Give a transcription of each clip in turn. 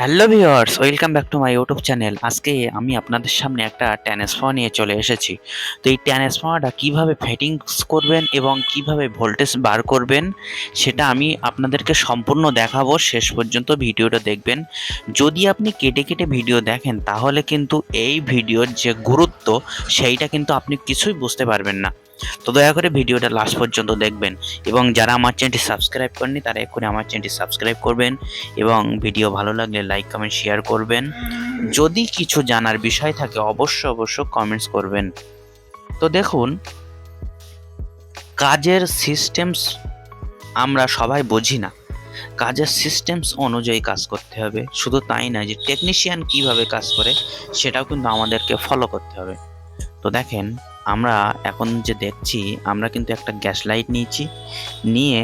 Hello viewers, welcome back to my YouTube channel. আজকে আমি আপনাদের সামনে একটা ট্রান্সফর্মার নিয়ে চলে এসেছি। তো এই ট্রান্সফর্মারটা কিভাবে ফিটিংস করবেন এবং কিভাবে ভোল্টেজ বার করবেন সেটা আমি আপনাদেরকে সম্পূর্ণ দেখাবো। শেষ পর্যন্ত ভিডিওটা দেখবেন। যদি আপনি কেটে কেটে ভিডিও দেখেন তাহলে কিন্তু এই ভিডিওর যে গুরুত্ব সেইটা কিন্তু আপনি কিছুই বুঝতে পারবেন না। তো দয়া করে ভিডিওটা লাস্ট পর্যন্ত দেখবেন এবং যারা আমার চ্যানেলটি সাবস্ক্রাইব করেননি তারা এক্ষুনি আমার চ্যানেলটি সাবস্ক্রাইব করবেন এবং ভিডিও ভালো লাগলে লাইক কমেন্ট শেয়ার করবেন। যদি কিছু জানার বিষয় থাকে অবশ্যই কমেন্টস করবেন। তো দেখুন, কাজের সিস্টেমস আমরা সবাই বুঝি না। কাজের সিস্টেমস অনুযায়ী কাজ করতে হবে। শুধু তাই না, যে টেকনিশিয়ান কিভাবে কাজ করে সেটাও কিন্তু আমাদেরকে ফলো করতে হবে। তো দেখেন, আমরা এখন যে দেখছি, আমরা কিন্তু একটা গ্যাস লাইট নিয়েছি, নিয়ে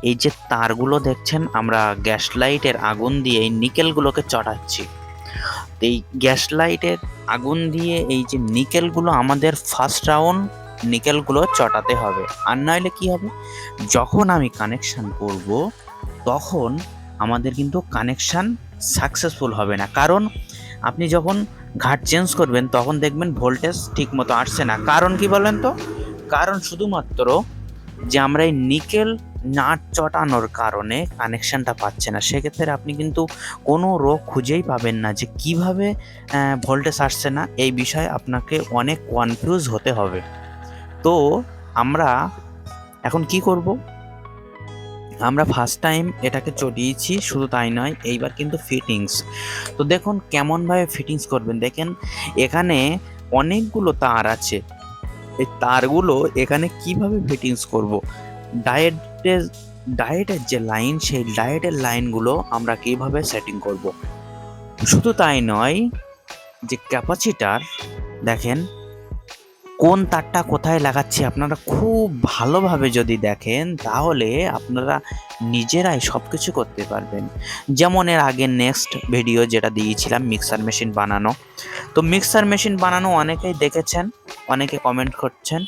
এই যে তারগুলো দেখছেন, আমরা গ্যাস লাইটের আগুন দিয়ে এই নিকেলগুলোকে চটাচ্ছি। এই গ্যাস লাইটের আগুন দিয়ে এই যে নিকেলগুলো আমাদের ফার্স্ট রাউন্ড নিকেলগুলো চটাতে হবে। আর নইলে কি হবে, যখন আমি কানেকশান করব তখন আমাদের কিন্তু কানেকশান সাকসেসফুল হবে না। কারণ আপনি যখন ঘাট চেঞ্জ করবেন তখন দেখবেন ভোল্টেজ ঠিক মতো আসছে না। কারণ কি বলেন তো? কারণ শুধুমাত্র যে আমরা এই নিকেল নাট চটানোর কারণে কানেকশানটা পাচ্ছে না। সেক্ষেত্রে আপনি কিন্তু কোনো রোগ খুঁজেই পাবেন না যে কিভাবে ভোল্টেজ আসছে না। এই বিষয়ে আপনাকে অনেক কনফিউজ হতে হবে। তো আমরা এখন কি করব? আমরা ফার্স্ট টাইম এটাকে চটিয়েছি, শুধু তাই নয়, এইবার কিন্তু ফিটিংস। তো দেখুন কেমনভাবে ফিটিংস করবেন। দেখেন, এখানে অনেকগুলো তার আছে। এই তারগুলো এখানে কিভাবে ফিটিংস করব? ডায়েটের ডায়েটের যে লাইন, সেই ডায়েটের লাইনগুলো আমরা কিভাবে সেটিং করব। শুধু তাই নয়, যে ক্যাপাসিটার, দেখেন কোন তারটা কোথায় লাগাচ্ছি আপনারা খুব ভালোভাবে যদি দেখেন তাহলে আপনারা নিজেরাই সব কিছু করতে পারবেন। যেমন এর আগে নেক্সট ভিডিও যেটা দিয়েছিলাম মিক্সার মেশিন বানানো, তো মিক্সার মেশিন বানানো অনেকেই দেখেছেন, অনেকে কমেন্ট করছেন।